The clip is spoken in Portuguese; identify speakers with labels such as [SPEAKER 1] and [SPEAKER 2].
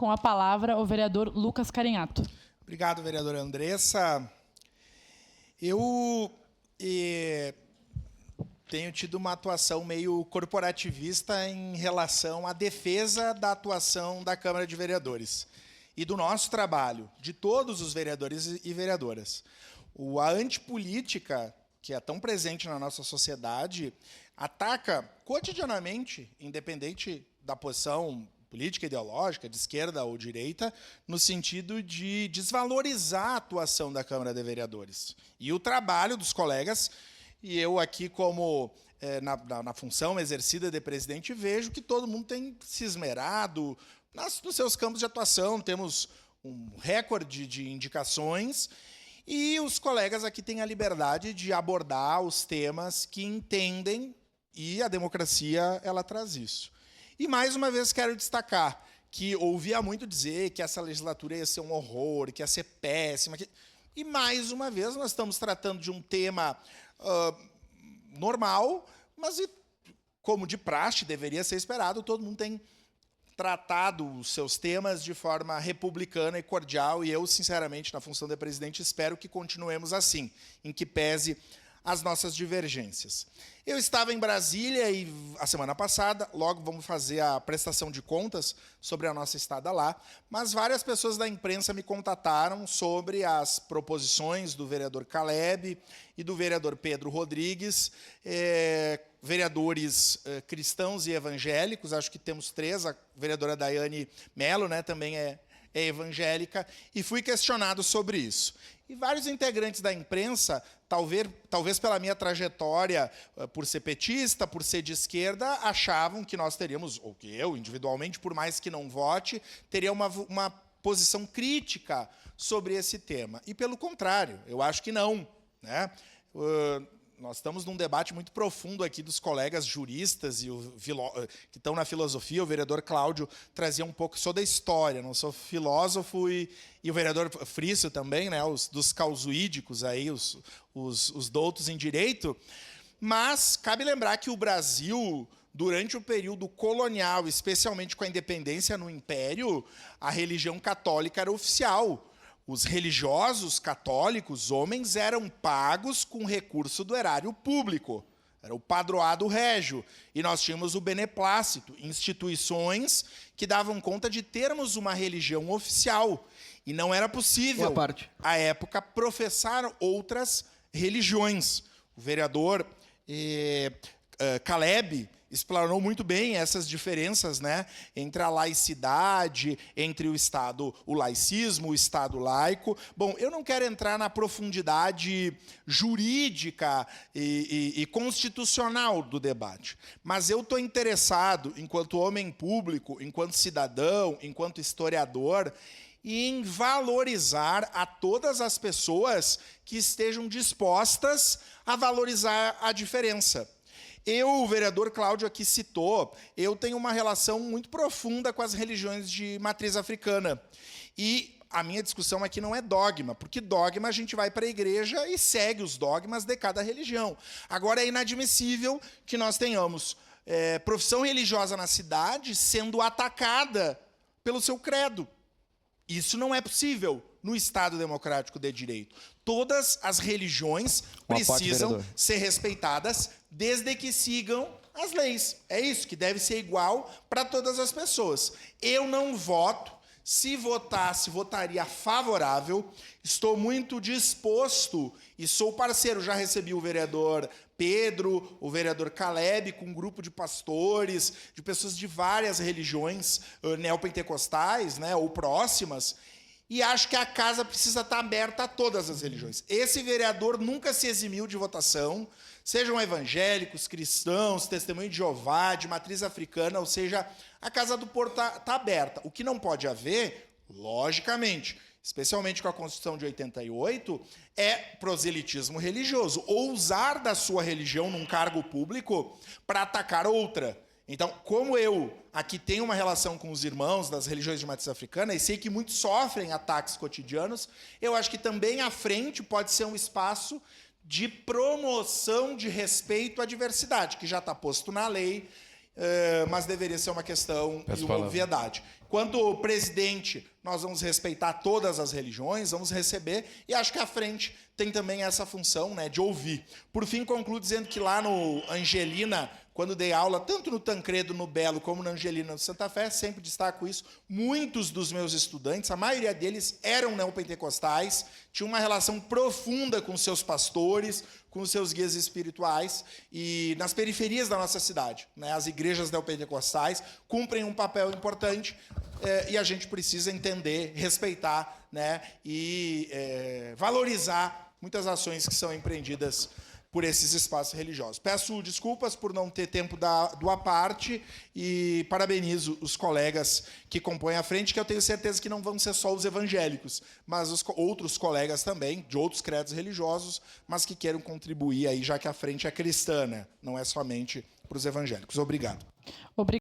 [SPEAKER 1] Com a palavra, o vereador Lucas Carinhato.
[SPEAKER 2] Obrigado, vereadora Andressa. Eu tenho tido uma atuação meio corporativista em relação à defesa da atuação da Câmara de Vereadores e do nosso trabalho, de todos os vereadores e vereadoras. A antipolítica, que é tão presente na nossa sociedade, ataca cotidianamente, independente da posição política, ideológica, de esquerda ou direita, no sentido de desvalorizar a atuação da Câmara de Vereadores e o trabalho dos colegas. E eu aqui, como na função exercida de presidente, vejo que todo mundo tem se esmerado nos seus campos de atuação, temos um recorde de indicações, e os colegas aqui têm a liberdade de abordar os temas que entendem, e a democracia ela traz isso. E, mais uma vez, quero destacar que ouvia muito dizer que essa legislatura ia ser um horror, que ia ser péssima. E, mais uma vez, nós estamos tratando de um tema normal, mas, como de praxe deveria ser esperado, todo mundo tem tratado os seus temas de forma republicana e cordial, e eu, sinceramente, na função de presidente, espero que continuemos assim, em que pese as nossas divergências. Eu estava em Brasília e a semana passada, logo vamos fazer a prestação de contas sobre a nossa estada lá, mas várias pessoas da imprensa me contataram sobre as proposições do vereador Caleb e do vereador Pedro Rodrigues, vereadores cristãos e evangélicos, acho que temos 3, a vereadora Daiane Mello, né, também é evangélica, e fui questionado sobre isso. E vários integrantes da imprensa, talvez pela minha trajetória, por ser petista, por ser de esquerda, achavam que nós teríamos, ou que eu, individualmente, por mais que não vote, teria uma posição crítica sobre esse tema. E, pelo contrário, eu acho que não, né? Nós estamos num debate muito profundo aqui dos colegas juristas e que estão na filosofia. O vereador Cláudio trazia um pouco só da história, não sou filósofo, e o vereador Frício também, né, dos causuídicos, aí, os doutos em direito. Mas cabe lembrar que o Brasil, durante o período colonial, especialmente com a independência no Império, a religião católica era oficial. Os religiosos católicos, homens, eram pagos com recurso do erário público. Era o padroado régio. E nós tínhamos o beneplácito, instituições que davam conta de termos uma religião oficial. E não era possível, à época, professar outras religiões. O vereador Caleb explanou muito bem essas diferenças, né, entre a laicidade, entre o Estado, o laicismo, o Estado laico. Bom, eu não quero entrar na profundidade jurídica e constitucional do debate, mas eu estou interessado, enquanto homem público, enquanto cidadão, enquanto historiador, em valorizar a todas as pessoas que estejam dispostas a valorizar a diferença. O vereador Cláudio aqui citou, eu tenho uma relação muito profunda com as religiões de matriz africana. E a minha discussão aqui não é dogma, porque dogma a gente vai para a igreja e segue os dogmas de cada religião. Agora, é inadmissível que nós tenhamos profissão religiosa na cidade sendo atacada pelo seu credo. Isso não é possível no Estado democrático de direito. Todas as religiões precisam ser respeitadas desde que sigam as leis. É isso, que deve ser igual para todas as pessoas. Eu não voto. Se votasse, votaria favorável. Estou muito disposto e sou parceiro. Já recebi o vereador Pedro, o vereador Caleb, com um grupo de pastores, de pessoas de várias religiões neopentecostais, né, ou próximas. E acho que a casa precisa estar aberta a todas as religiões. Esse vereador nunca se eximiu de votação, sejam evangélicos, cristãos, testemunho de Jeová, de matriz africana, ou seja, a Casa do Porto está aberta. O que não pode haver, logicamente, especialmente com a Constituição de 88, é proselitismo religioso, ou usar da sua religião num cargo público para atacar outra. Então, como eu aqui tenho uma relação com os irmãos das religiões de matriz africana e sei que muitos sofrem ataques cotidianos, eu acho que também à frente pode ser um espaço de promoção de respeito à diversidade, que já está posto na lei mas deveria ser uma questão
[SPEAKER 3] Peço
[SPEAKER 2] e uma
[SPEAKER 3] palavra.
[SPEAKER 2] obviedade. Quanto presidente, nós vamos respeitar todas as religiões, vamos receber, e acho que a frente tem também essa função, né, de ouvir. Por fim, concluo dizendo que lá no Angelina, quando dei aula, tanto no Tancredo, no Belo, como na Angelina, no Santa Fé, sempre destaco isso, muitos dos meus estudantes, a maioria deles eram neopentecostais, tinham uma relação profunda com seus pastores, com os seus guias espirituais, e nas periferias da nossa cidade, né, as igrejas neopentecostais cumprem um papel importante, e a gente precisa entender, respeitar, né, e valorizar muitas ações que são empreendidas por esses espaços religiosos. Peço desculpas por não ter tempo do à parte e parabenizo os colegas que compõem a frente, que eu tenho certeza que não vão ser só os evangélicos, mas os outros colegas também, de outros credos religiosos, mas que queiram contribuir aí, já que a frente é cristã, né? Não é somente para os evangélicos. Obrigado.